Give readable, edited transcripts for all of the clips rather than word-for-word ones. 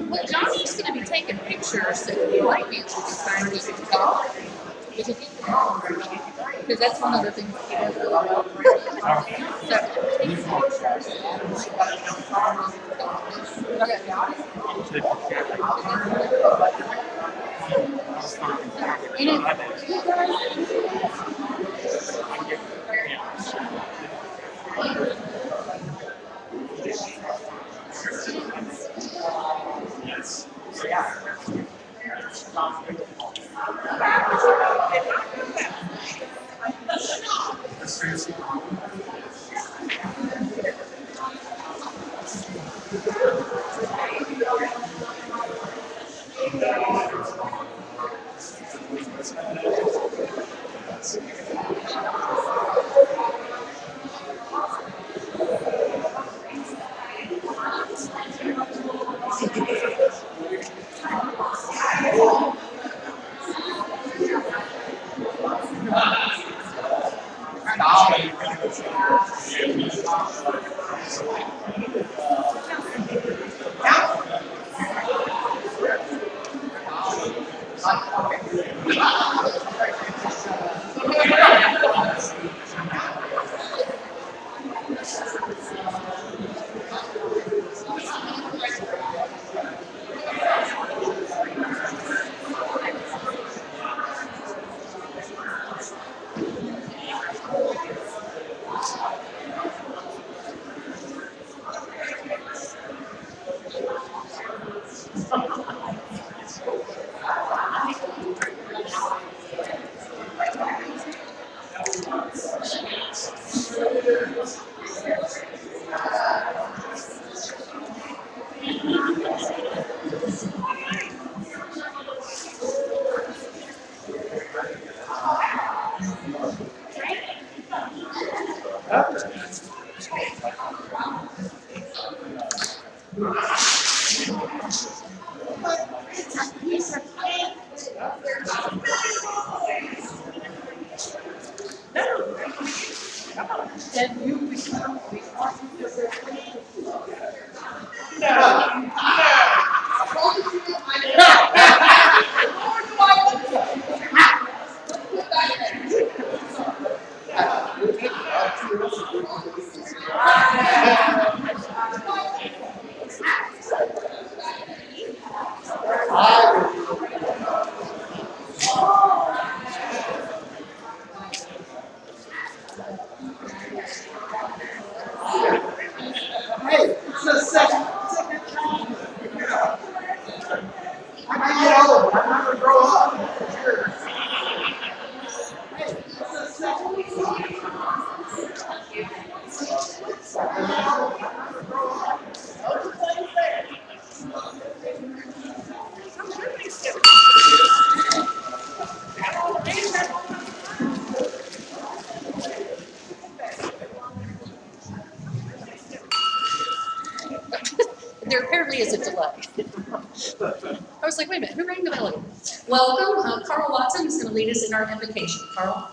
Well, Johnny's going to be taking pictures, so he might be able to find me to talk. Because that's one of the things that he does really well. There apparently is a delay. I was like, wait a minute, who rang the bell again? Welcome. Carl Watson is going to lead us in our invocation. Carl?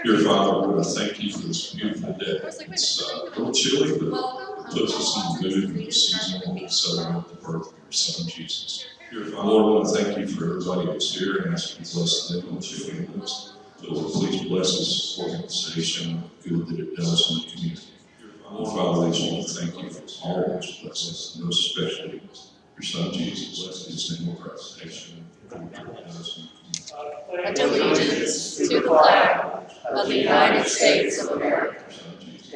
Dear Father, Lord, I thank you for this beautiful day. It's a little chilly, but puts us in the mood of the season when we celebrate the birth of your Son, Jesus. Dear Father, Lord, I want to thank you for everybody who's here and ask you to bless them and the children of us. Lord, please bless this organization, the good that it does in the community. Lord, Father, we want to thank you for all those blessings, and most especially your Son, Jesus. Bless his name of Christ, nation, and Pledge allegiance to the flag of the United States of America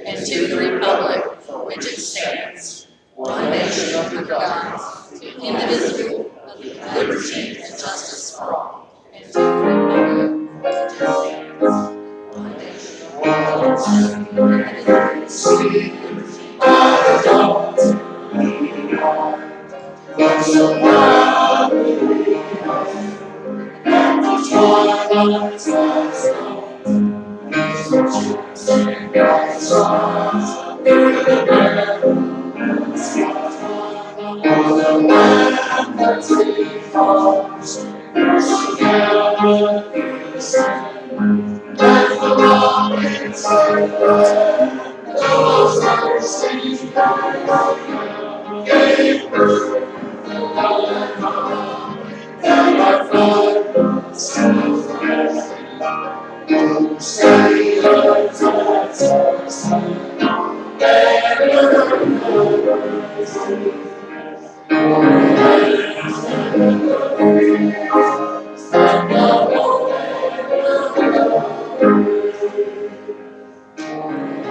and to the republic for which it stands, one nation under God, indivisible, with liberty and justice for all. And to the republic for which it stands, one nation under God, sweet our God, leading on, but so now we are. And the twilight has come, these rejoicing God's songs, through the meadows, all the land that he calls, there's together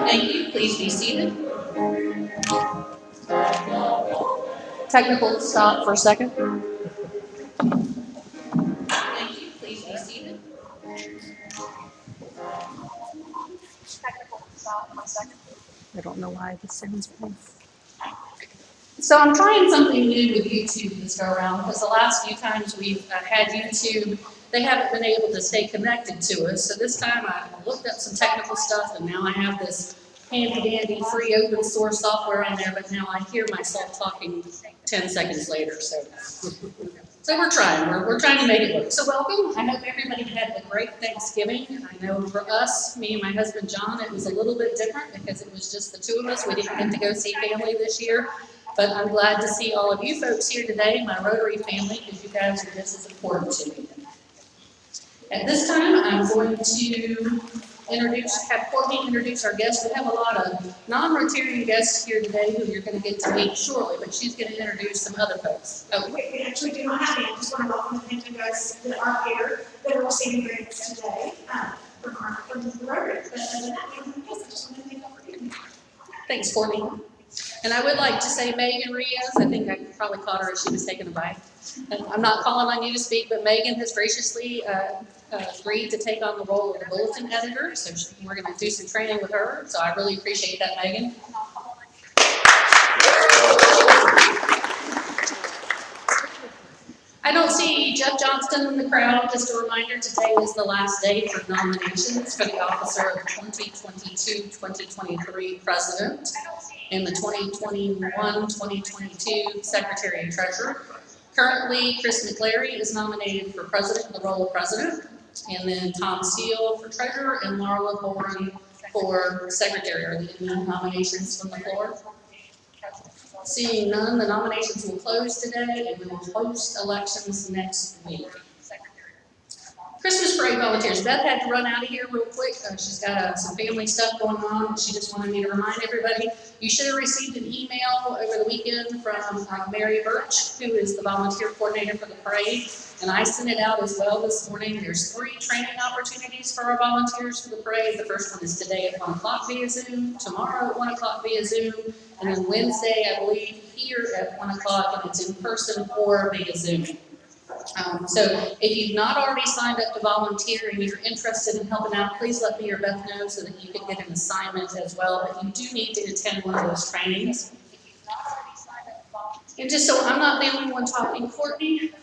Thank you. Please be seated. Technical stop for a second. Thank you. Please be seated. Technical stop for a second. I don't know why this sounds funny. So I'm trying something new with YouTube this go around because the last few times we've had YouTube, they haven't been able to stay connected to us. So this time I looked up some technical stuff and now I have this handy dandy free open source software in there, but now I hear myself talking 10 seconds later. So we're trying. We're trying to make it work. So welcome. I hope everybody had a great Thanksgiving. I know for us, me and my husband John, it was a little bit different because it was just the two of us. We didn't get to go see family this year. But I'm glad to see all of you folks here today, my Rotary family, because you guys are just as important to me. At this time, I'm going to have Courtney introduce our guests. We have a lot of non-Rotarian guests here today who you're going to get to meet shortly, but she's going to introduce some other folks. Oh. We actually do not have any. I just want to welcome and thank you guys that are here, that are receiving grants today from the Rotary. But other than that, I just want to thank you for being here. Thanks, Courtney. And I would like to say Megan Rios, I think I probably caught her as she was taking a bite. I'm not calling on you to speak, but Megan has graciously agreed to take on the role of the bulletin editor. So we're going to do some training with her. So I really appreciate that, Megan. I don't see Jeff Johnston in the crowd. Just a reminder, today is the last day for nominations for the officer of 2022-2023 president and the 2021-2022 secretary and treasurer. Currently, Chris McClary is nominated for president, the role of president, and then Tom Steele for treasurer and Marla Boren for secretary. Are there any nominations from the floor? Seeing none, the nominations will close today and we will host elections next week. Christmas parade volunteers. Beth had to run out of here real quick. She's got some family stuff going on. She just wanted me to remind everybody, you should have received an email over the weekend from Mary Birch, who is the volunteer coordinator for the parade. And I sent it out as well this morning. There's 3 training opportunities for our volunteers for the parade. The first one is today at 1 o'clock via Zoom, tomorrow at 1 o'clock via Zoom, and then Wednesday, I believe, here at 1 o'clock, and it's in person or via Zoom. So if you've not already signed up to volunteer and you're interested in helping out, please let me or Beth know so that you can get an assignment as well. But you do need to attend one of those trainings. And just so I'm not the only one talking, Courtney,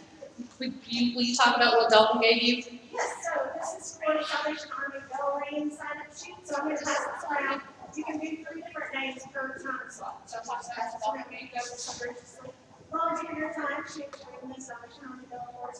will you talk about what Dalton gave you? Yes, so this is for the Salvation Army Bell Ring sign-up sheet. So I'm going to pass this around. You can do 3 different names per time slot. So I'll pass this around. You go graciously volunteer your time. Sheet for the Salvation Army Bell Awards.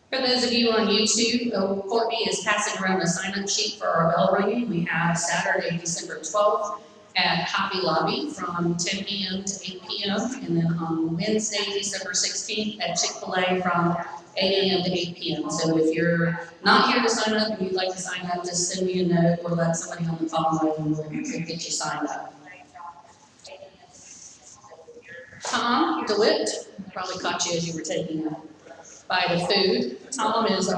For those of you on YouTube, Courtney is passing around a sign-up sheet for our bell ringing. We have Saturday, December 12th at Hobby Lobby from 10 p.m. to 8 p.m. And then on Wednesday, December 16th at Chick-fil-A from 8 a.m. to 8 p.m. So if you're not here to sign up and you'd like to sign up, just send me a note or let somebody on the phone know and we'll get you signed up. Tom DeWitt, probably caught you as you were taking a bite of food. Tom is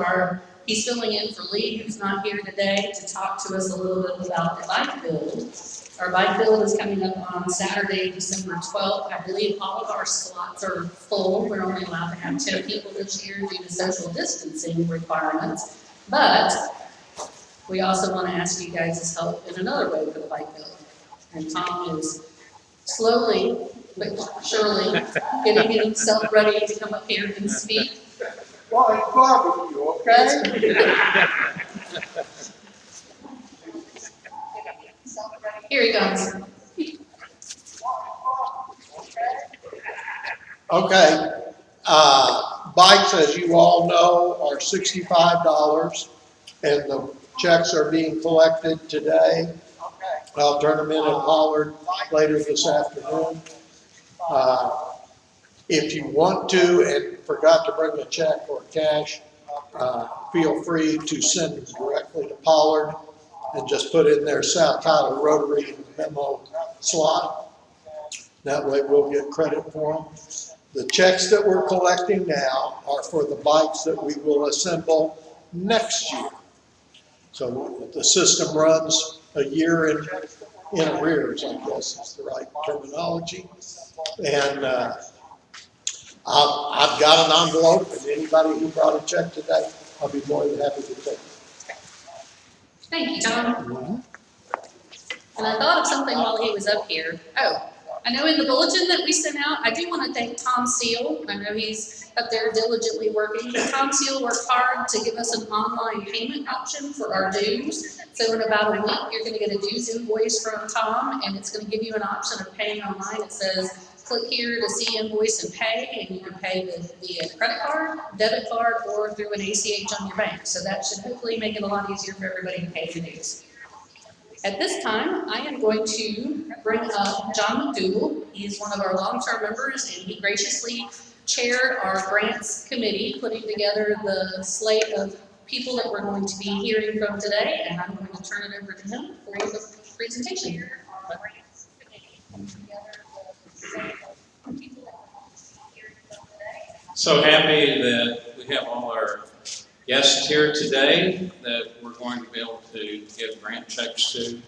he's filling in for Lee, who's not here today, to talk to us a little bit about the bike build. Our bike build is coming up on Saturday, December 12th. I believe all of our slots are full. We're only allowed to have 10 people this year due to social distancing requirements. But we also want to ask you guys' help in another way for the bike build. And Tom is slowly but surely getting himself ready to come up here and speak. Well, it's barbecue, okay? Here he comes. Okay. Bikes, as you all know, are $65, and the checks are being collected today. I'll turn them in at Pollard later this afternoon. If you want to and forgot to bring a check or cash, feel free to send them directly to Pollard and just put in their South Tyler Rotary in the memo slot. That way we'll get credit for them. The checks that we're collecting now are for the bikes that we will assemble next year. So the system runs a year in arrears, I guess is the right terminology. And I've got an envelope, and anybody who brought a check today, I'll be more than happy to take it. Thank you, Tom. And I thought of something while he was up here. Oh, I know in the bulletin that we sent out, I do want to thank Tom Seal. I know he's up there diligently working, but Tom Seal worked hard to give us an online payment option for our dues. So in about a week, you're going to get a dues invoice from Tom, and it's going to give you an option of paying online. It says, click here to see invoice and pay, and you can pay via credit card, debit card, or through an ACH on your bank. So that should hopefully make it a lot easier for everybody to pay the dues. At this time, I am going to bring up John McDougall. He is one of our long-term members, and he graciously chaired our grants committee, putting together the slate of people that we're going to be hearing from today, and I'm going to turn it over to him for the presentation. So happy that we have all our guests here today that we're going to be able to give grant checks to.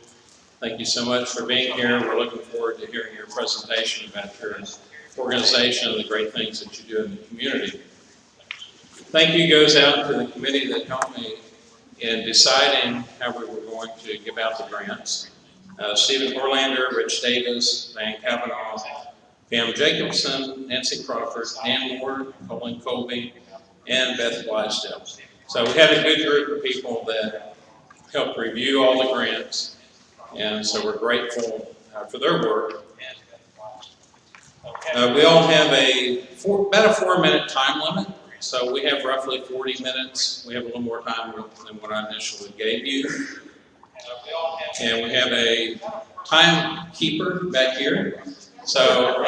Thank you so much for being here. We're looking forward to hearing your presentation about your organization and the great things that you do in the community. Thank you goes out to the committee that helped me in deciding how we were going to give out the grants. Stephen Orlander, Rich Davis, Van Kavanaugh, Pam Jacobson, Nancy Crawford, Dan Moore, Colin Colby, and Beth Blaisdell. So we had a good group of people that helped review all the grants, and so we're grateful for their work. We all have about a 4-minute time limit, so we have roughly 40 minutes. We have a little more time than what I initially gave you. And we have a timekeeper back here. So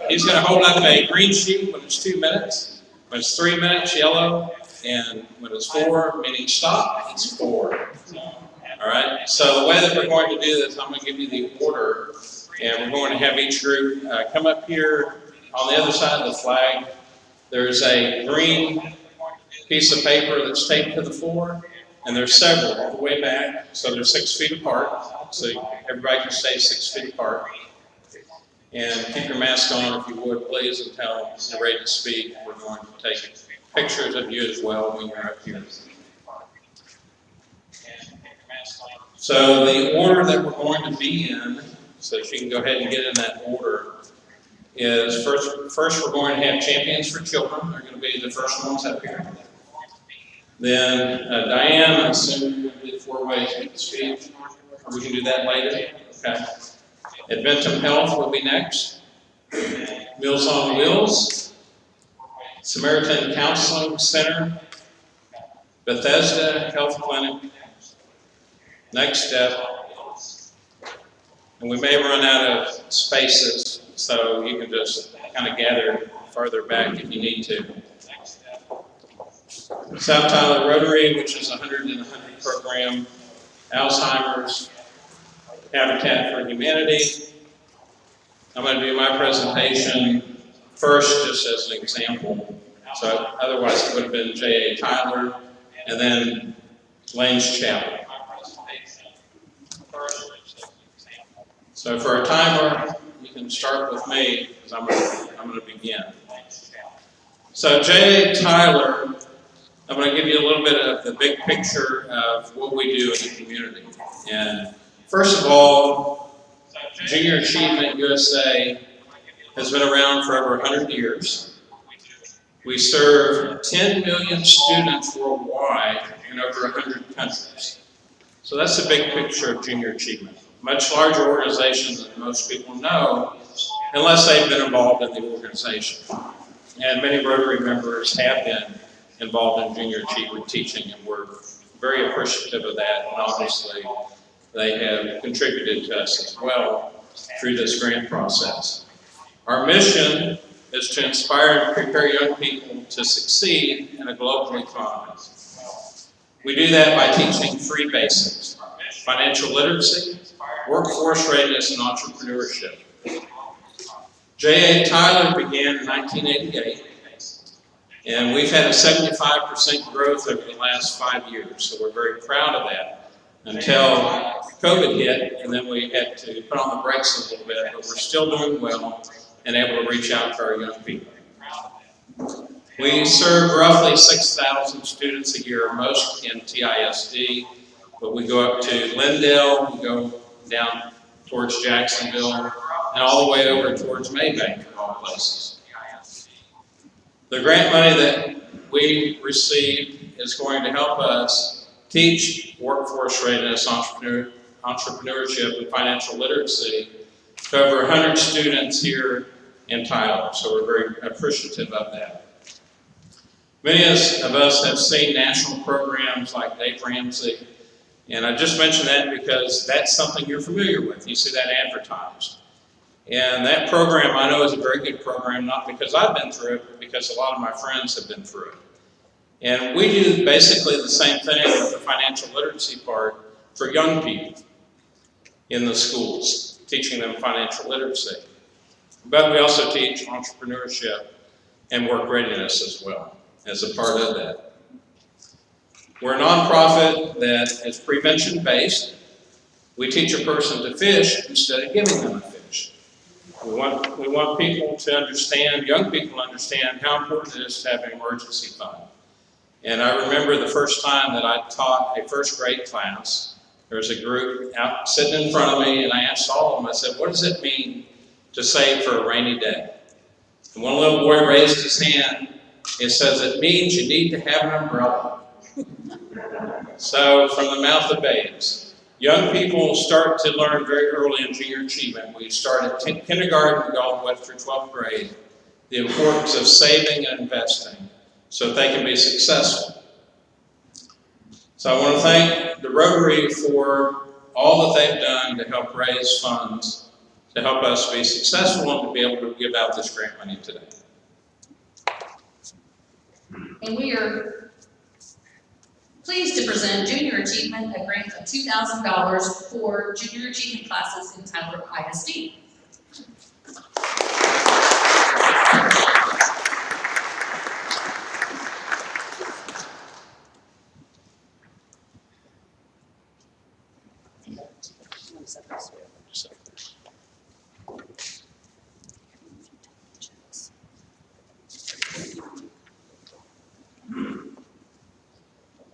he's going to hold up a green sheet when it's 2 minutes. When it's 3 minutes, yellow. And when it's 4, meaning stop, it's 4. All right. So the way that we're going to do this, I'm going to give you the order. And we're going to have each group come up here on the other side of the flag. There's a green piece of paper that's taped to the floor. And there's several all the way back. So they're 6 feet apart. So everybody can stay 6 feet apart. And keep your mask on if you would, please, until you're ready to speak. We're going to take pictures of you as well when you're up here. So the order that we're going to be in, so that you can go ahead and get in that order, is first we're going to have champions for children. They're going to be the first ones up here. Then Diane, I assume you're going to do the 4-way speech. We can do that later. Okay. Adventum Health will be next. Meals on Wheels. Samaritan Counseling Center. Bethesda Health Clinic. Next Step. And we may run out of spaces, so you can just kind of gather farther back if you need to. South Tyler Rotary, which is a 100 in 100 program. Alzheimer's. Habitat for Humanity. I'm going to do my presentation first just as an example. So otherwise it would have been J.A. Tyler and then Lane's Chapel. So for a timer, you can start with me because I'm going to begin. So J.A. Tyler, I'm going to give you a little bit of the big picture of what we do in the community. And first of all, Junior Achievement USA has been around for over 100 years. We serve 10 million students worldwide in over 100 countries. So that's the big picture of Junior Achievement. Much larger organization than most people know, unless they've been involved in the organization. And many Rotary members have been involved in Junior Achievement teaching, and we're very appreciative of that, and obviously they have contributed to us as well through this grant process. Our mission is to inspire and prepare young people to succeed in a global economy. We do that by teaching three basics: financial literacy, workforce readiness, and entrepreneurship. J.A. Tyler began in 1988, and we've had a 75% growth over the last 5 years, so we're very proud of that until COVID hit, and then we had to put on the brakes a little bit, but we're still doing well and able to reach out to our young people. We serve roughly 6,000 students a year, most in TISD, but we go up to Lindale, we go down towards Jacksonville, and all the way over towards Maybank, of all places. The grant money that we received is going to help us teach workforce readiness, entrepreneurship, and financial literacy to over 100 students here in Tyler, so we're very appreciative of that. Many of us have seen national programs like Dave Ramsey, and I just mention that because that's something you're familiar with. You see that advertised. And that program I know is a very good program, not because I've been through it, but because a lot of my friends have been through it. And we do basically the same thing with the financial literacy part for young people in the schools, teaching them financial literacy. But we also teach entrepreneurship and work readiness as well as a part of that. We're a nonprofit that is prevention-based. We teach a person to fish instead of giving them a fish. We want people to understand, young people understand how important it is to have an emergency fund. And I remember the first time that I taught a first grade class, there was a group out sitting in front of me, and I asked all of them, I said, what does it mean to save for a rainy day? And one little boy raised his hand. It says it means you need to have an umbrella. So from the mouth of babes, young people start to learn very early in junior achievement. We start at kindergarten all the way through 12th grade, the importance of saving and investing so that they can be successful. So I want to thank the Rotary for all that they've done to help raise funds to help us be successful and to be able to give out this grant money today. And we are pleased to present Junior Achievement, a grant of $2,000 for junior achievement classes in Tyler ISD.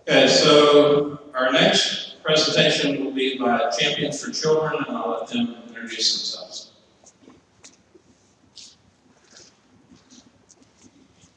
Okay, so our next presentation will be by Champions for Children, and I'll let them introduce themselves.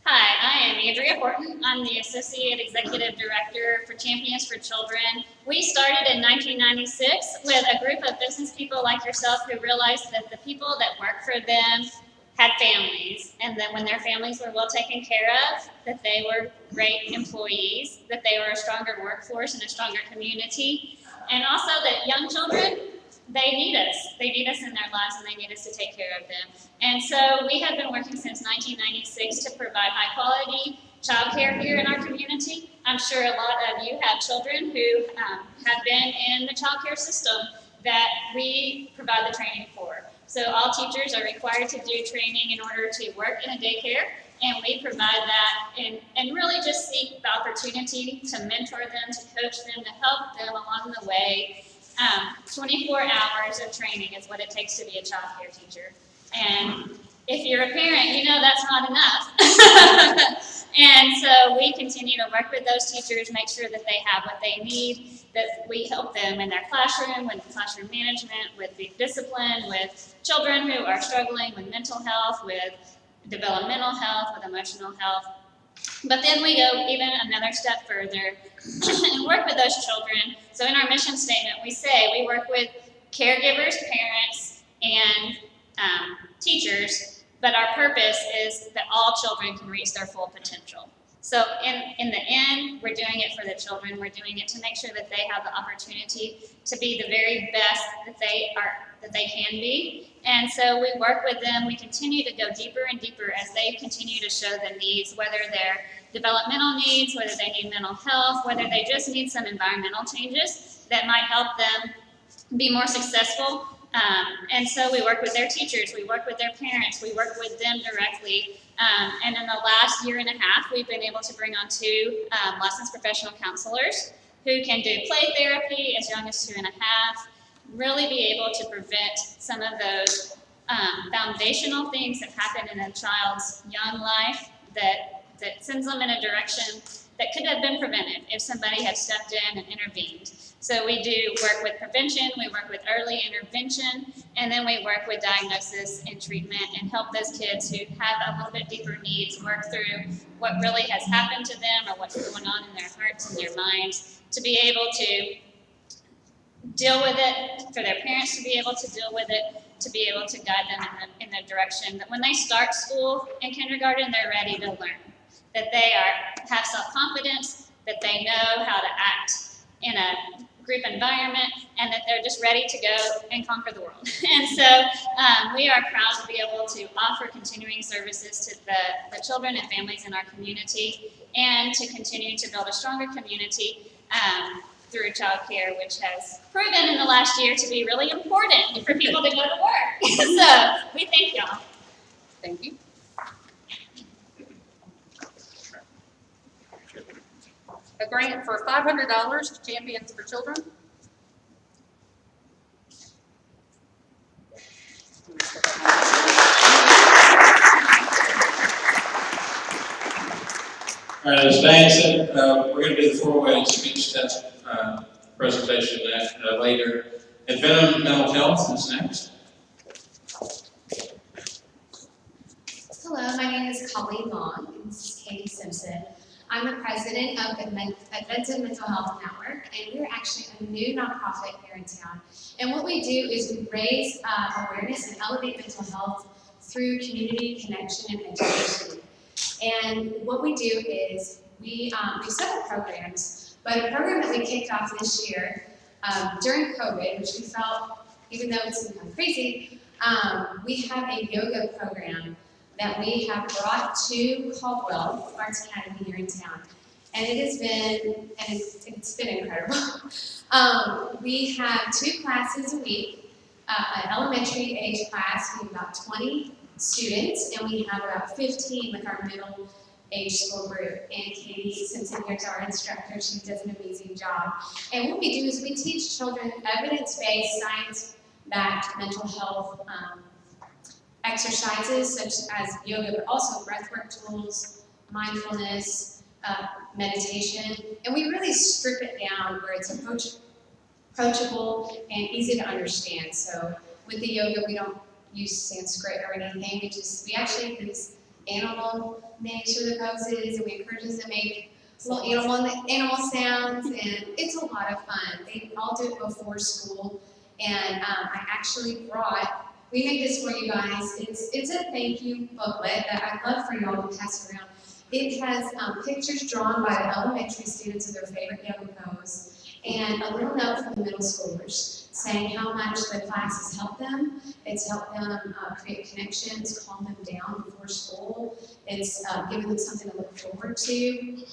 Hi, I am Andrea Horton. I'm the Associate Executive Director for Champions for Children. We started in 1996 with a group of business people like yourself who realized that the people that work for them had families, and that when their families were well taken care of, that they were great employees, that they were a stronger workforce and a stronger community, and also that young children, they need us. They need us in their lives, and they need us to take care of them. And so we have been working since 1996 to provide high quality childcare here in our community. I'm sure a lot of you have children who have been in the childcare system that we provide the training for. So all teachers are required to do training in order to work in a daycare, and we provide that and really just seek the opportunity to mentor them, to coach them, to help them along the way. 24 hours of training is what it takes to be a child care teacher. And if you're a parent, you know that's not enough. And so we continue to work with those teachers, make sure that they have what they need, that we help them in their classroom, with classroom management, with the discipline, with children who are struggling with mental health, with developmental health, with emotional health. But then we go even another step further and work with those children. So in our mission statement, we say we work with caregivers, parents, and teachers, but our purpose is that all children can reach their full potential. So in the end, we're doing it for the children. We're doing it to make sure that they have the opportunity to be the very best that they can be. And so we work with them. We continue to go deeper and deeper as they continue to show the needs, whether they're developmental needs, whether they need mental health, whether they just need some environmental changes that might help them be more successful. And so we work with their teachers, we work with their parents, we work with them directly. And in the last year and a half, we've been able to bring on 2 licensed professional counselors who can do play therapy as young as 2.5, really be able to prevent some of those foundational things that happen in a child's young life that sends them in a direction that could have been prevented if somebody had stepped in and intervened. So we do work with prevention, we work with early intervention, and then we work with diagnosis and treatment and help those kids who have a little bit deeper needs work through what really has happened to them or what's going on in their hearts and their minds to be able to deal with it, for their parents to be able to deal with it, to be able to guide them in the direction that when they start school in kindergarten, they're ready to learn, that they have self-confidence, that they know how to act in a group environment, and that they're just ready to go and conquer the world. And so we are proud to be able to offer continuing services to the children and families in our community, and to continue to build a stronger community through childcare, which has proven in the last year to be really important for people to go to work. So we thank y'all. Thank you. A grant for $500 to Champions for Children. All right, as Diane said, we're going to do the 4-way speech test presentation later. Adventum Mental Health is next. Hello, my name is Colleen Long, and this is Katie Simpson. I'm the president of Adventum Mental Health Network, and we're actually a new nonprofit here in town. And what we do is we raise awareness and elevate mental health through community connection and education. And what we do is we have several programs, but a program that we kicked off this year during COVID, which we felt, even though it's kind of crazy, we have a yoga program that we have brought to Caldwell Arts Academy here in town. And it has been, it's been incredible. We have 2 classes a week, an elementary age class, we have about 20 students, and we have about 15 with our middle age school group. And Katie Simpson here is our instructor, she does an amazing job. And what we do is we teach children evidence-based, science-backed mental health exercises such as yoga, but also breathwork tools, mindfulness, meditation, and we really strip it down where it's approachable and easy to understand. So with the yoga, we don't use Sanskrit or anything. We actually use animal names for the poses, and we encourage them to make little animal sounds, and it's a lot of fun. They all do it before school, and I actually we made this for you guys. It's a thank you booklet that I'd love for y'all to pass around. It has pictures drawn by the elementary students of their favorite yoga pose, and a little note from the middle schoolers saying how much the class has helped them. It's helped them create connections, calm them down before school. It's given them something to look forward to.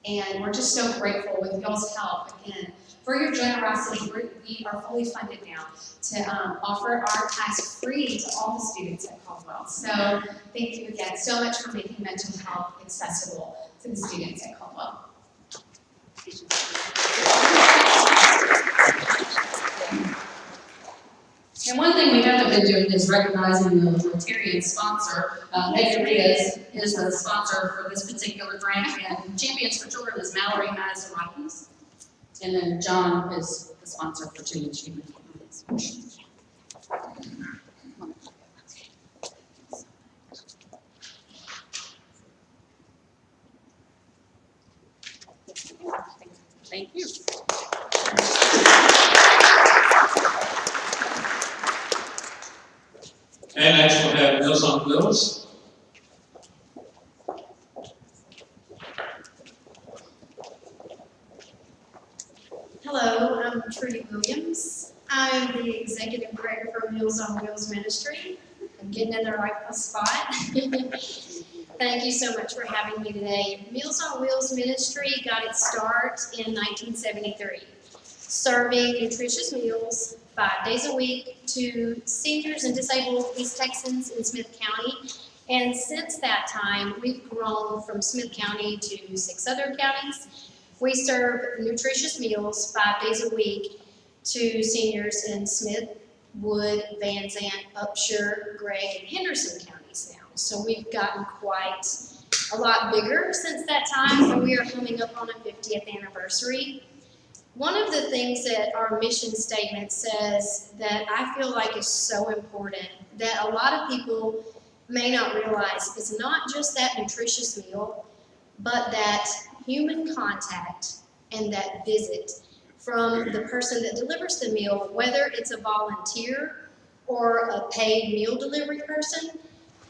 And we're just so grateful with y'all's help, again, for your generosity. We are fully funded now to offer our class free to all the students at Caldwell. So thank you again so much for making mental health accessible to the students at Caldwell. And one thing we haven't been doing is recognizing the Rotarian sponsor. Megan Riaz is the sponsor for this particular grant, and Champions for Children is Mallory Mazarakis. And then John is the sponsor for Teen Achievement. Thank you. And next we'll have Meals on Wheels. I'm the executive director for Meals on Wheels Ministry. I'm getting in the right spot. Thank you so much for having me today. Meals on Wheels Ministry got its start in 1973, serving nutritious meals 5 days a week to seniors and disabled East Texans in Smith County. And since that time, we've grown from Smith County to 6 other counties. We serve nutritious meals 5 days a week to seniors in Smith, Wood, Van Zant, Upshur, Gregg, and Henderson counties now. So we've gotten quite a lot bigger since that time, and we are coming up on a 50th anniversary. One of the things that our mission statement says that I feel like is so important that a lot of people may not realize is not just that nutritious meal, but that human contact and that visit from the person that delivers the meal, whether it's a volunteer or a paid meal delivery person.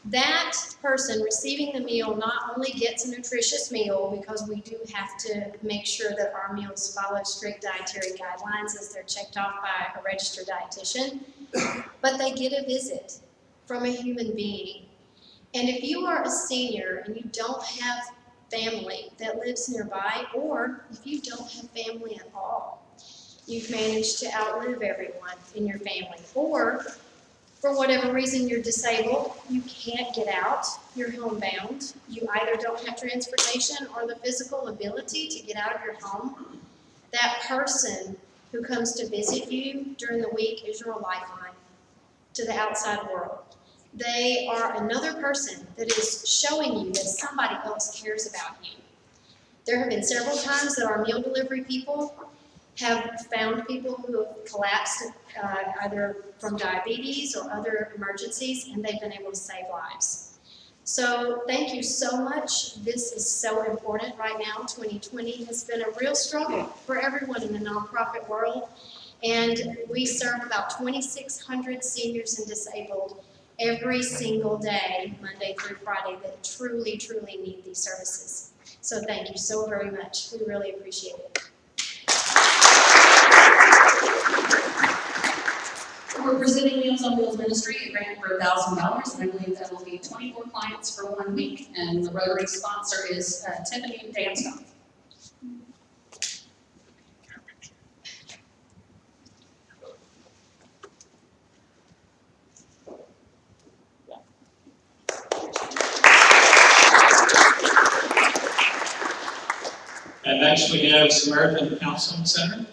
That person receiving the meal not only gets a nutritious meal, because we do have to make sure that our meals follow strict dietary guidelines as they're checked off by a registered dietitian, but they get a visit from a human being. And if you are a senior and you don't have family that lives nearby, or if you don't have family at all, you've managed to outlive everyone in your family, or for whatever reason you're disabled, you can't get out, you're homebound, you either don't have transportation or the physical ability to get out of your home, that person who comes to visit you during the week is your lifeline to the outside world. They are another person that is showing you that somebody else cares about you. There have been several times that our meal delivery people have found people who have collapsed either from diabetes or other emergencies, and they've been able to save lives. So thank you so much. This is so important right now. 2020 has been a real struggle for everyone in the nonprofit world, and we serve about 2,600 seniors and disabled every single day, Monday through Friday, that truly, truly need these services. So thank you so very much. We really appreciate it. We're presenting Meals on Wheels Ministry, a grant for $1,000, and I believe that will be 24 clients for 1 week, and the Rotary sponsor is Tiffany Danscombe. And next we have Samaritan Counseling Center.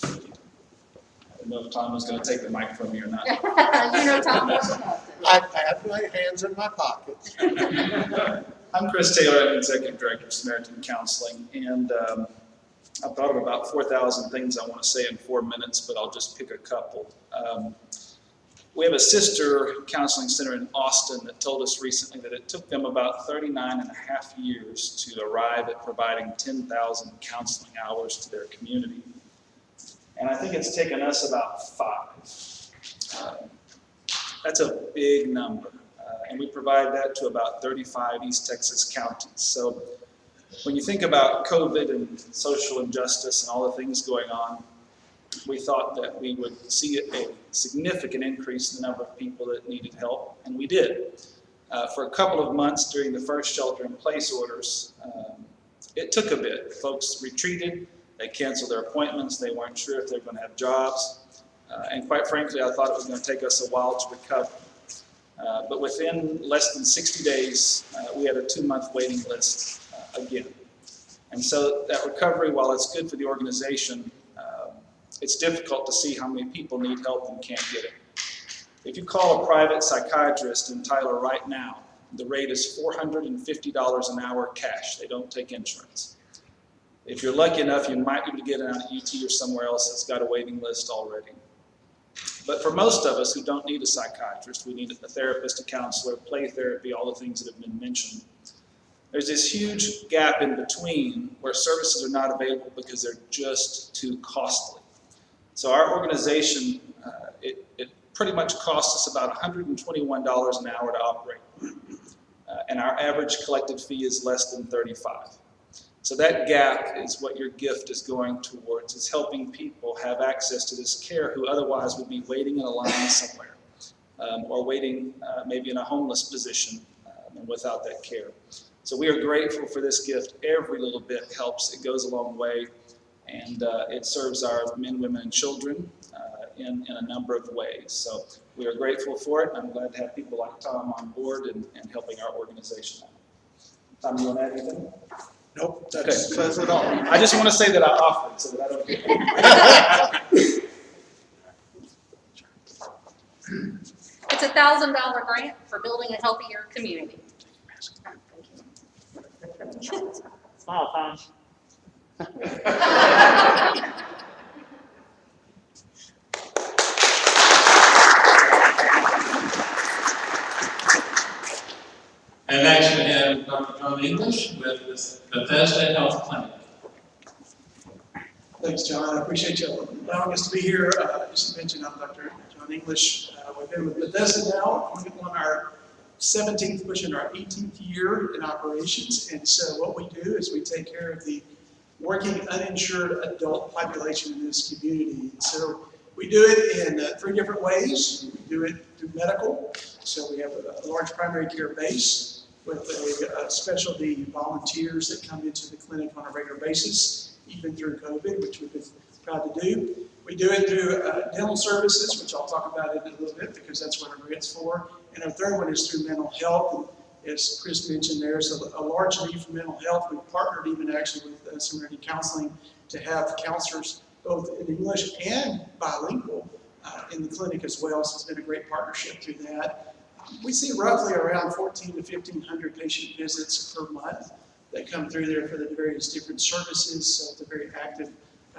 I don't know if Tom was going to take the mic from me or not. You know Tom knows about it. I have my hands in my pockets. I'm Chris Taylor, I'm Executive Director of Samaritan Counseling, and I've thought of about 4,000 things I want to say in 4 minutes, but I'll just pick a couple. We have a sister counseling center in Austin that told us recently that it took them about 39 and a half years to arrive at providing 10,000 counseling hours to their community. And I think it's taken us about 5. That's a big number. And we provide that to about 35 East Texas counties. So when you think about COVID and social injustice and all the things going on, we thought that we would see a significant increase in the number of people that needed help, and we did. For a couple of months during the first shelter-in-place orders, it took a bit. Folks retreated, they canceled their appointments, they weren't sure if they were going to have jobs, and quite frankly, I thought it was going to take us a while to recover. But within less than 60 days, we had a 2-month waiting list again. And so that recovery, while it's good for the organization, it's difficult to see how many people need help and can't get it. If you call a private psychiatrist in Tyler right now, the rate is $450 an hour cash. They don't take insurance. If you're lucky enough, you might be able to get it out at UT or somewhere else that's got a waiting list already. But for most of us who don't need a psychiatrist, we need a therapist, a counselor, play therapy, all the things that have been mentioned. There's this huge gap in between where services are not available because they're just too costly. So our organization, it pretty much costs us about $121 an hour to operate. And our average collected fee is less than $35. So that gap is what your gift is going towards, is helping people have access to this care who otherwise would be waiting in a line somewhere, or waiting maybe in a homeless position and without that care. So we are grateful for this gift. Every little bit helps. It goes a long way, and it serves our men, women, and children in a number of ways. So we are grateful for it, and I'm glad to have people like Tom on board and helping our organization out. Tom, you want to add anything? Nope, that says it all. I just want to say that I offered so that I don't get It's a $1,000 grant for building a healthier community. Smile, Tom. And next we have Dr. John English with Bethesda Health Clinic. Thanks, John. I appreciate you allowing us to be here. As you mentioned, I'm Dr. John English. We've been with Bethesda now on our 17th, pushing our 18th year in operations. And so what we do is we take care of the working uninsured adult population in this community. And so we do it in 3 different ways. We do it through medical. So we have a large primary care base with a specialty volunteers that come into the clinic on a regular basis, even through COVID, which we've been proud to do. We do it through dental services, which I'll talk about in a little bit because that's what our grant's for. And our third one is through mental health. And as Chris mentioned, there's a large need for mental health. We've partnered even actually with Samaritan Counseling to have counselors both in English and bilingual in the clinic as well. So it's been a great partnership through that. We see roughly around 1,400 to 1,500 patient visits per month that come through there for the various different services. So it's a very active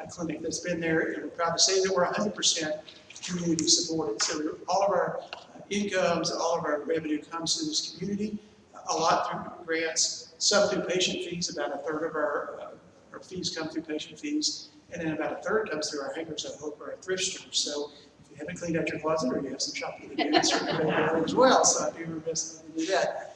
clinic that's been there. And we're proud to say that we're 100% community supported. So all of our incomes, all of our revenue comes to this community, a lot through grants, some through patient fees. About a third of our fees come through patient fees. And then about a third comes through our Hangers of Hope or our thrift stores. So if you haven't cleaned out your closet or you have some shopping to do, it's certainly there as well. So I'd be remiss not to do that.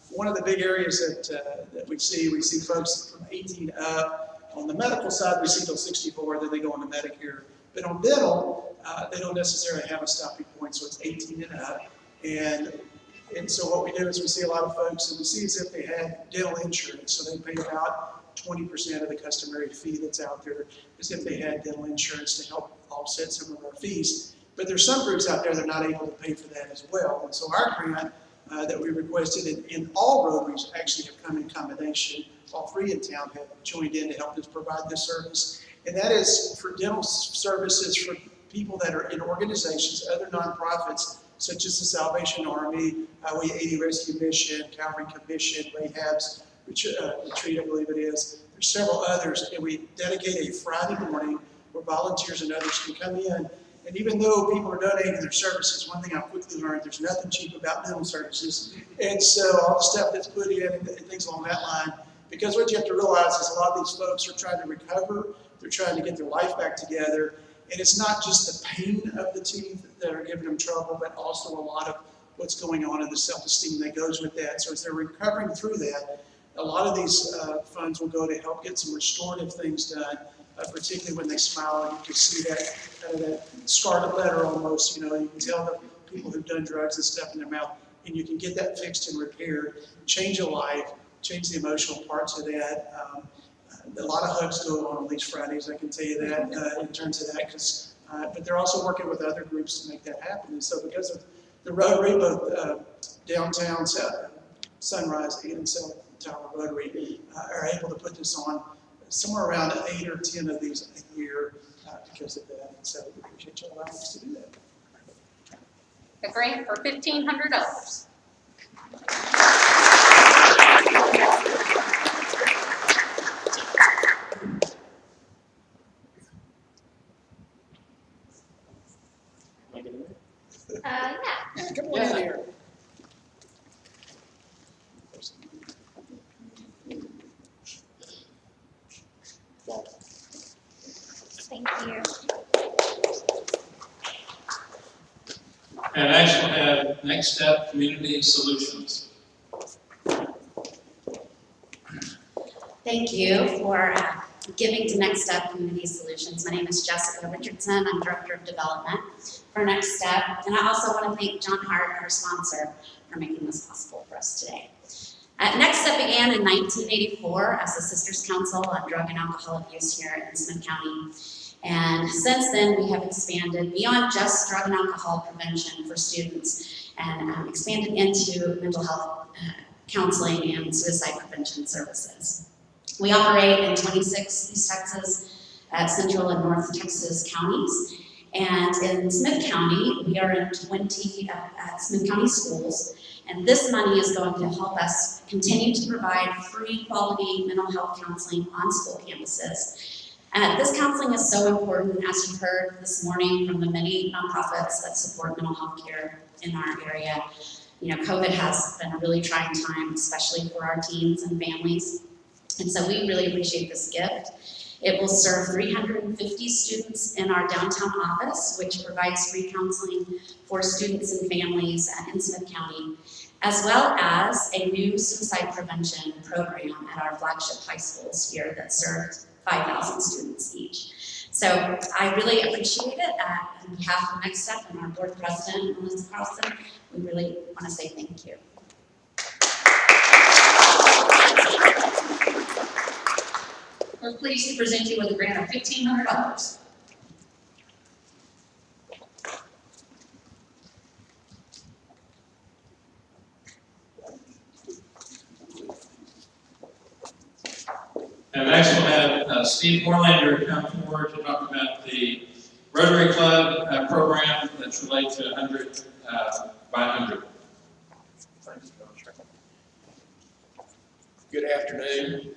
One of the big areas that we see folks from 18 up. On the medical side, we see till 64, then they go on to Medicare. But on dental, they don't necessarily have a stopping point, so it's 18 and up. And so what we do is we see a lot of folks, and we see as if they had dental insurance, so they pay about 20% of the customary fee that's out there, as if they had dental insurance to help offset some of our fees. But there's some groups out there that are not able to pay for that as well. And so our grant that we requested, and all Rotaries actually have come in combination. All 3 in town have joined in to help us provide this service. And that is for dental services for people that are in organizations, other nonprofits, such as the Salvation Army, Highway 80 Rescue Mission, Calvary Commission, Rahab's Retreat, I believe it is. There's several others, and we dedicate a Friday morning where volunteers and others can come in. And even though people are donating their services, one thing I've quickly learned, there's nothing cheap about dental services. And so all the stuff that's put in and things along that line, because what you have to realize is a lot of these folks are trying to recover, they're trying to get their life back together, and it's not just the pain of the teeth that are giving them trouble, but also a lot of what's going on in the self-esteem that goes with that. So as they're recovering through that, a lot of these funds will go to help get some restorative things done, particularly when they smile, and you can see that kind of that scarlet letter almost, you can tell the people who've done drugs and stuff in their mouth, and you can get that fixed and repaired, change a life, change the emotional parts of that. A lot of hugs go on these Fridays, I can tell you that, in terms of that, but they're also working with other groups to make that happen. And so because of the Rotary, both downtown Sunrise and South Tower Rotary are able to put this on somewhere around 8 or 10 of these a year because of that. And so we appreciate you allowing us to do that. A grant for $1,500. Yeah. Come on in here. Thank you. And next we'll have Next Step Community Solutions. Thank Thank you for giving to Next Step Community Solutions. My name is Jessica Richardson. I'm Director of Development for Next Step. And I also want to thank John Hart, our sponsor, for making this possible for us today. Next Step began in 1984 as the Sisters Council on Drug and Alcohol Abuse here in Smith County. And since then, we have expanded beyond just drug and alcohol prevention for students and expanded into mental health counseling and suicide prevention services. We operate in 26 East Texas, Central and North Texas counties. And in Smith County, we are in 20 Smith County schools. And this money is going to help us continue to provide free quality mental health counseling on school campuses. This counseling is so important, as you've heard this morning from the many nonprofits that support mental health care in our area. You know, COVID has been a really trying time, especially for our teens and families. And so we really appreciate this gift. It will serve 350 students in our downtown office, which provides free counseling for students and families in Smith County, as well as a new suicide prevention program at our flagship high schools here that serves 5,000 students each. So I really appreciate it. On behalf of Next Step and our board president, Melissa Carlson, we really want to say thank you. We're pleased to present you with a grant of $1,500. And next we'll have Steve Orlander come forward to talk about the Rotary Club program that's related to 100 by 100. Good afternoon.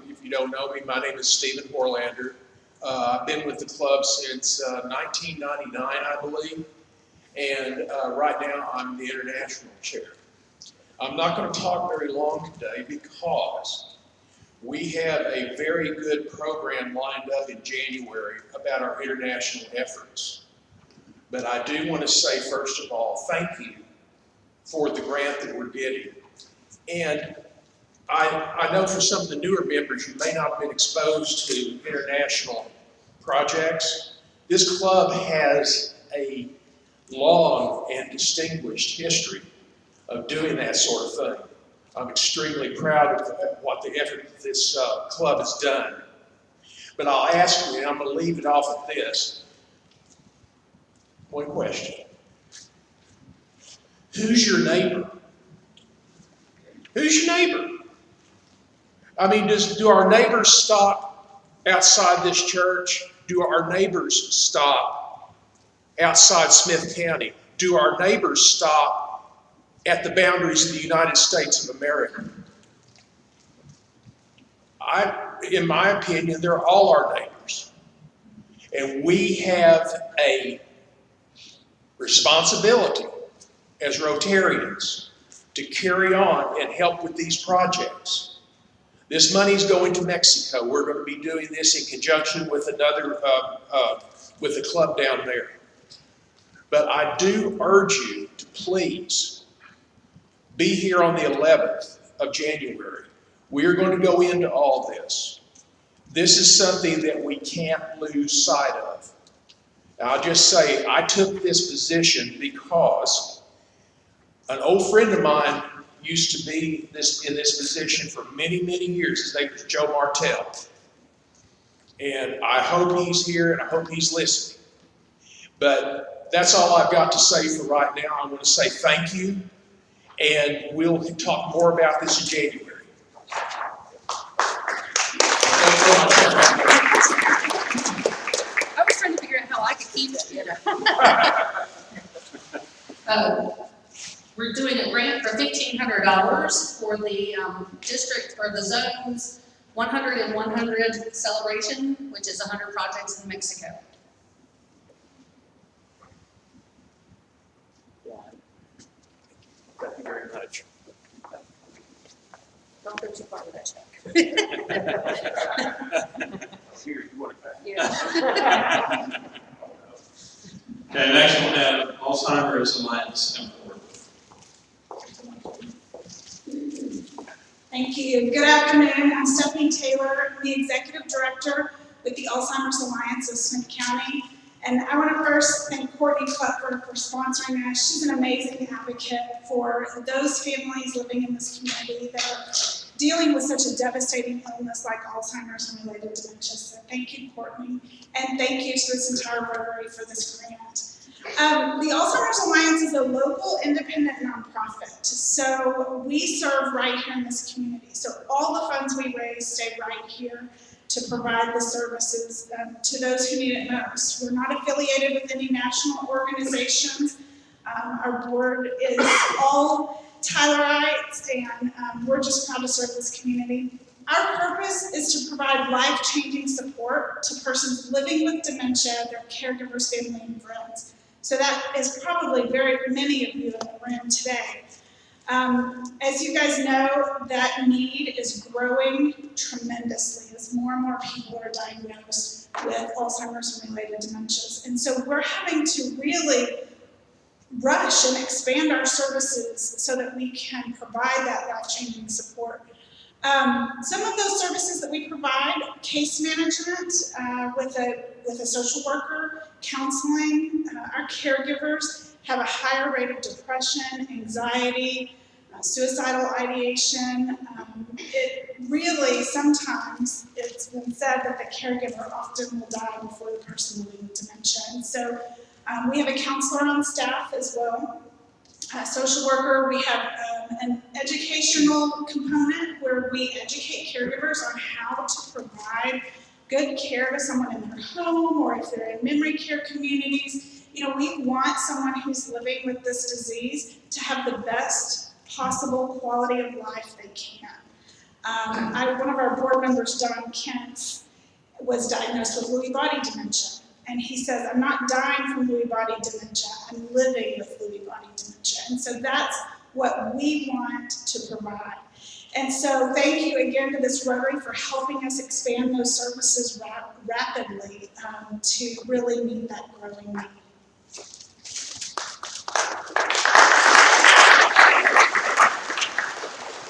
If you don't know me, my name is Stephen Orlander. I've been with the club since 1999, I believe, and right now I'm the international chair. I'm not going to talk very long today because we have a very good program lined up in January about our international efforts. But I do want to say, first of all, thank you for the grant that we're getting. And I know for some of the newer members, you may not have been exposed to international projects. This club has a long and distinguished history of doing that sort of thing. I'm extremely proud of what the effort that this club has done. But I'll ask you, and I'm going to leave it off at this. One question. Who's your neighbor? Who's your neighbor? I mean, do our neighbors stop outside this church? Do our neighbors stop outside Smith County? Do our neighbors stop at the boundaries of the United States of America? In my opinion, they're all our neighbors. And we have a responsibility as Rotarians to carry on and help with these projects. This money is going to Mexico. We're going to be doing this in conjunction with with the club down there. But I do urge you to please be here on the 11th of January. We are going to go into all this. This is something that we can't lose sight of. Now, I'll just say, I took this position because an old friend of mine used to be in this position for many, many years. His name was Joe Martell. And I hope he's here and I hope he's listening. But that's all I've got to say for right now. I want to say thank you, and we'll talk more about this in January. I was trying to figure out how I could keep it, you know. We're doing a grant for $1,500 for the district, or the zone's 100 and 100 celebration, which is 100 projects in Mexico. Thank you very much. Don't go too far with that check. Here, you want it back? Yeah. Okay, next we'll have Alzheimer's Alliance come forward. Thank Thank you. Good afternoon. I'm Stephanie Taylor. I'm the Executive Director with the Alzheimer's Alliance of Smith County. And I want to first thank Courtney Clutford for sponsoring us. She's an amazing advocate for those families living in this community that are dealing with such a devastating illness like Alzheimer's and related dementia. So thank you, Courtney. And thank you to this entire Rotary for this grant. The Alzheimer's Alliance is a local independent nonprofit. So we serve right here in this community. So all the funds we raise stay right here to provide the services to those who need it most. We're not affiliated with any national organizations. Our board is all Tylerites, and we're just proud to serve this community. Our purpose is to provide life-changing support to persons living with dementia, their caregivers, family, and friends. So that is probably very many of you in the room today. As you guys know, that need is growing tremendously as more and more people are diagnosed with Alzheimer's and related dementias. And so we're having to really rush and expand our services so that we can provide that life-changing support. Some of those services that we provide, case management with a social worker, counseling. Our caregivers have a higher rate of depression, anxiety, suicidal ideation. It really, sometimes, it's been said that the caregiver often will die before the person living with dementia. And so we have a counselor on staff as well. Social worker, we have an educational component where we educate caregivers on how to provide good care to someone in their home or if they're in memory care communities. You know, we want someone who's living with this disease to have the best possible quality of life they can. One of our board members, Don Kent, was diagnosed with Lewy body dementia. And he says, I'm not dying from Lewy body dementia, I'm living with Lewy body dementia. And so that's what we want to provide. And so thank you again to this Rotary for helping us expand those services rapidly to really meet that growing need.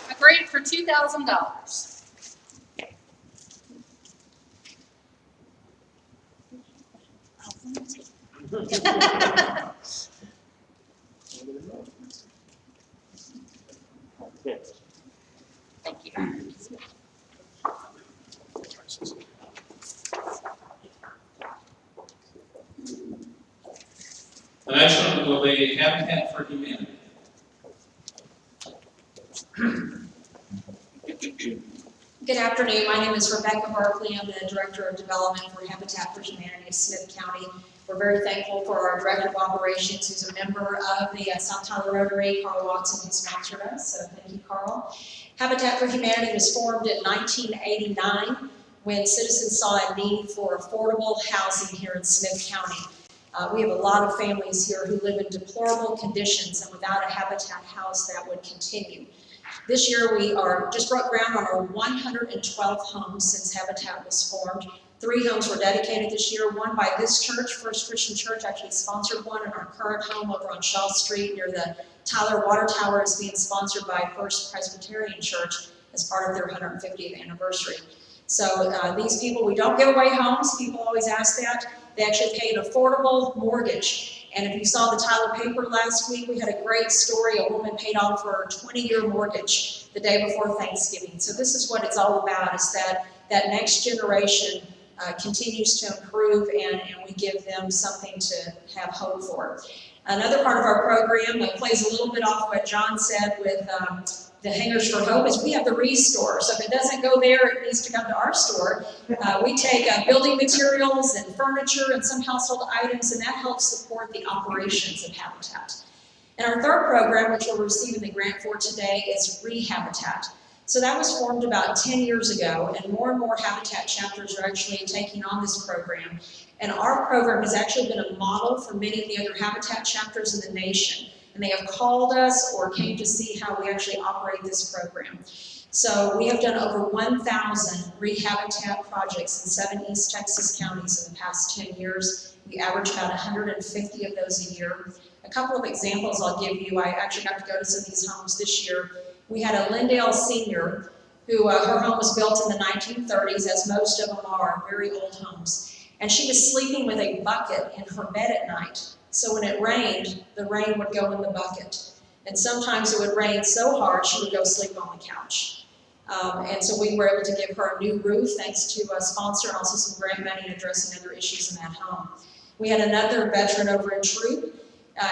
A grant for $2,000. Thank you. The next one will be Habitat for Humanity. Good afternoon. My name is Rebecca Barkley. I'm the Director of Development for Habitat for Humanity of Smith County. We're very thankful for our Director of Operations, who's a member of the South Tyler Rotary, Carl Watson, who sponsored us. So thank you, Carl. Habitat for Humanity was formed in 1989 when citizens saw a need for affordable housing here in Smith County. We have a lot of families here who live in deplorable conditions, and without a Habitat house, that would continue. This year we just broke ground on our 112th homes since Habitat was formed. 3 homes were dedicated this year, one by this church, First Christian Church, actually sponsored one, and our current home over on Shaw Street near the Tyler Water Tower is being sponsored by First Presbyterian Church as part of their 150th anniversary. So these people, we don't give away homes. People always ask that. They actually pay an affordable mortgage. And if you saw the Tyler paper last week, we had a great story. A woman paid off her 20-year mortgage the day before Thanksgiving. So this is what it's all about, is that next generation continues to improve, and we give them something to have hope for. Another part of our program that plays a little bit off what John said with the Hangers for Hope is we have the Restore. So if it doesn't go there, it needs to come to our store. We take building materials and furniture and some household items, and that helps support the operations of Habitat. And our third program, which we're receiving the grant for today, is Rehabitat. So that was formed about 10 years ago, and more Habitat chapters are actually taking on this program. And our program has actually been a model for many of the other Habitat chapters in the nation. And they have called us or came to see how we actually operate this program. So we have done over 1,000 Rehabitat projects in 7 East Texas counties in the past 10 years. We average about 150 of those a year. A couple of examples I'll give you. I actually got to go to some of these homes this year. We had a Lindale senior who, her home was built in the 1930s, as most of them are, very old homes. And she was sleeping with a bucket in her bed at night. So when it rained, the rain would go in the bucket. And sometimes it would rain so hard, she would go sleep on the couch. And so we were able to give her a new roof thanks to a sponsor and also some grant money and addressing other issues in that home. We had another veteran over in Troop.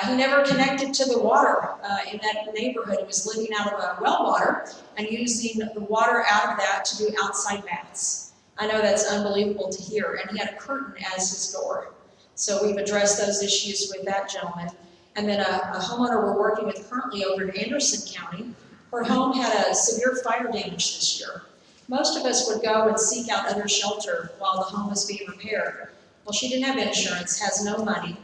He never connected to the water in that neighborhood. He was living out of a well water and using the water out of that to do outside baths. I know that's unbelievable to hear. And he had a curtain as his door. So we've addressed those issues with that gentleman. And then a homeowner we're working with currently over in Anderson County, her home had a severe fire damage this year. Most of us would go and seek out other shelter while the home was being repaired. Well, she didn't have insurance, has no money.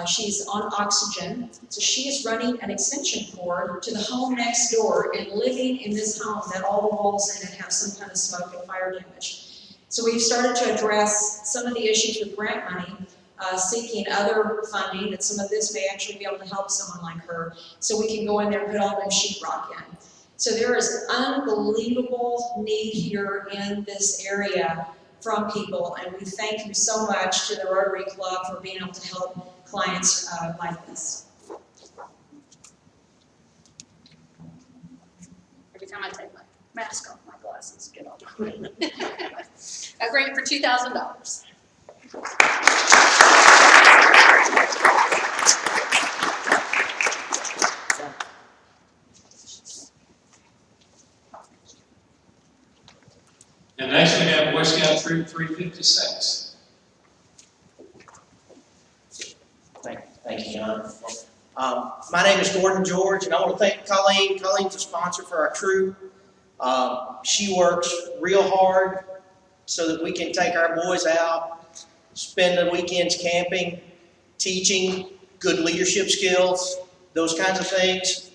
She's on oxygen, so she is running an extension cord to the home next door and living in this home that all the walls in it have some kind of smoke and fire damage. So we've started to address some of the issues with grant money, seeking other funding, and some of this may actually be able to help someone like her, so we can go in there and put all new sheetrock in. So there is unbelievable need here in this area from people, and we thank you so much to the Rotary Club for being able to help clients like this. Every time I take my mask off, my glasses get off. A grant for $2,000. And next we have Boy Scout Troop 356. Thank you, John. My name is Gordon George, and I want to thank Colleen. Colleen's a sponsor for our troop. She works real hard so that we can take our boys out, spend the weekends camping, teaching, good leadership skills, those kinds of things.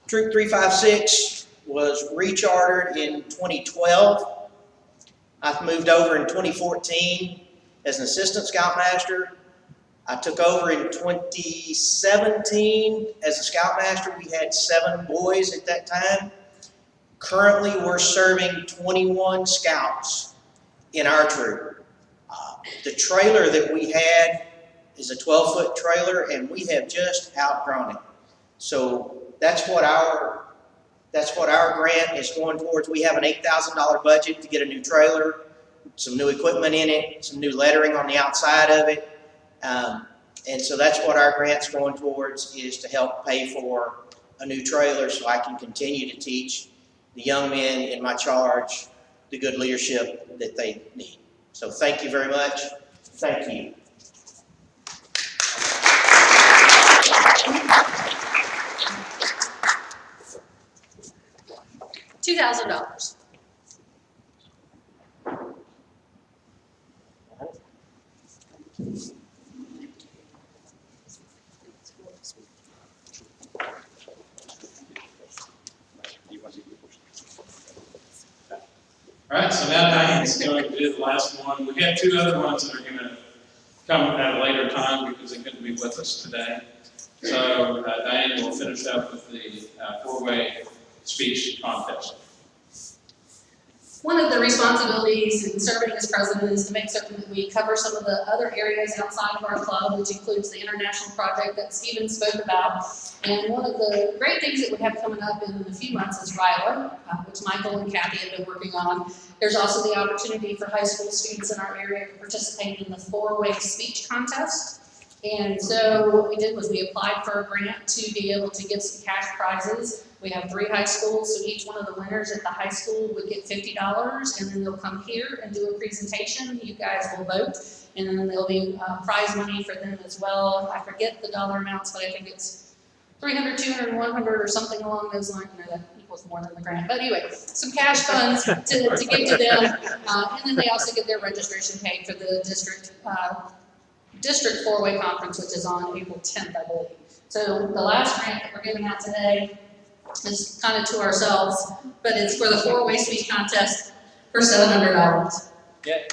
Troop 356 was rechartered in 2012. I moved over in 2014 as an assistant scoutmaster. I took over in 2017 as a scoutmaster. We had 7 boys at that time. Currently, we're serving 21 scouts in our troop. The trailer that we had is a 12-foot trailer, and we have just outgrown it. So that's what our grant is going towards. We have an $8,000 budget to get a new trailer, some new equipment in it, some new lettering on the outside of it. And so that's what our grant's going towards, is to help pay for a new trailer so I can continue to teach the young men in my charge the good leadership that they need. So thank you very much. Thank you. $2,000. All right, so now Diane's going to do the last one. We have 2 other ones that are going to come at a later time because they couldn't be with us today. So Diane will finish up with the 4-way speech contest. One of the responsibilities in serving as president is to make certain that we cover some of the other areas outside of our club, which includes the international project that Stephen spoke about. And one of the great things that we have coming up in a few months is RILA, which Michael and Kathy have been working on. There's also the opportunity for high school students in our area to participate in the 4-way speech contest. And so what we did was we applied for a grant to be able to give some cash prizes. We have 3 high schools, so each one of the winners at the high school would get $50, and then they'll come here and do a presentation. You guys will vote, and then there'll be prize money for them as well. I forget the dollar amounts, but I think it's 300, 200, 100 or something along those lines. No, that equals more than the grant. But anyway, some cash funds to give to them, and then they also get their registration paid for the district 4-way conference, which is on April 10th, I believe. So the last grant that we're giving out today is kind of to ourselves, but it's for the 4-way speech contest for $700. Yeah.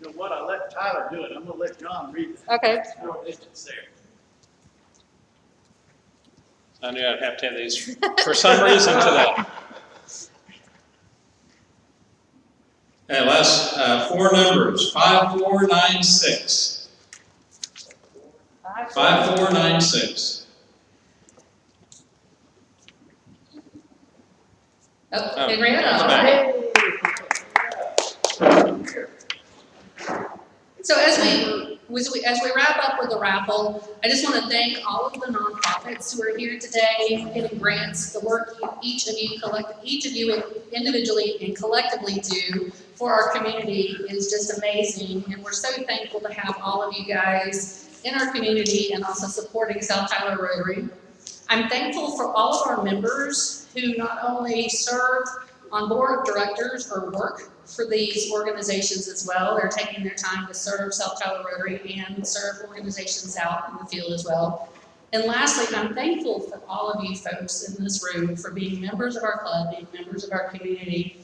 You know what, I let Tyler do it, I'm gonna let John read it. Okay. Four digits there. I knew I'd have to have these for some reason today. Okay, last four numbers, 5496. 5496. Oh, they ran out. So as we wrap up with the raffle, I just want to thank all of the nonprofits who are here today, getting grants. The work each of you individually and collectively do for our community is just amazing, and we're so thankful to have all of you guys in our community and also supporting South Tyler Rotary. I'm thankful for all of our members who not only serve on board of directors or work for these organizations as well. They're taking their time to serve South Tyler Rotary and serve organizations out in the field as well. And lastly, I'm thankful for all of you folks in this room for being members of our club, being members of our community.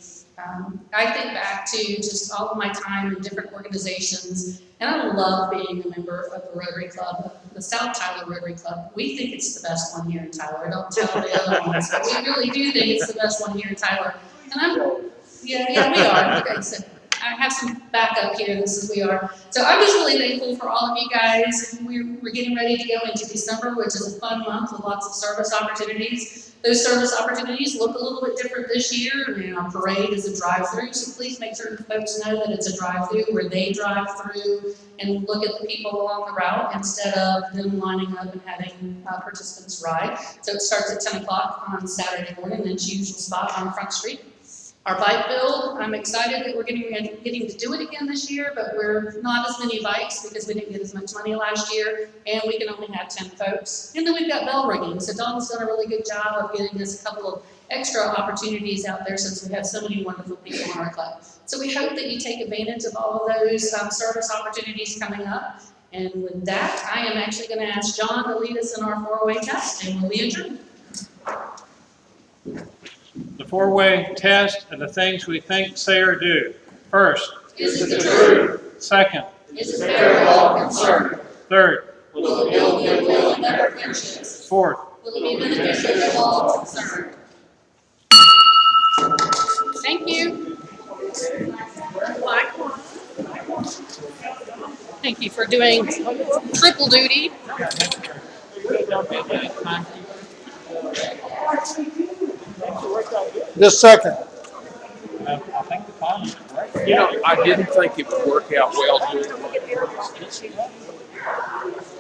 I think back to just all of my time in different organizations, and I love being a member of the Rotary Club, the South Tyler Rotary Club. We think it's the best one here in Tyler. I don't tell the other ones, but we really do think it's the best one here in Tyler. And yeah, we are. Okay, so I have some backup here. We are. So I'm just really thankful for all of you guys. We're getting ready to go into December, which is a fun month with lots of service opportunities. Those service opportunities look a little bit different this year. Our parade is a drive-through, so please make certain folks know that it's a drive-through where they drive through and look at the people along the route instead of them lining up and having participants ride. So it starts at 10 o'clock on Saturday morning, and it's usual spot on Front Street. Our bike build, I'm excited that we're getting to do it again this year, but we're not as many bikes because we didn't get as much money last year, and we can only have 10 folks. And then we've got bell ringing, so Dawn's done a really good job of getting us a couple of extra opportunities out there since we have so many wonderful people in our club. So we hope that you take advantage of all of those service opportunities coming up. And with that, I am actually going to ask John to lead us in our four-way test, and we'll be adjourned. The four-way test and the things we think, say, or do. First, is it the truth? Second, is it fair to all concerned? Third, will it build goodwill and better friendships? Fourth, will it be beneficial to all concerned? Thank you. Thank you for doing triple duty. Just a second. I think the time is right. You know, I didn't think it would work out well doing it.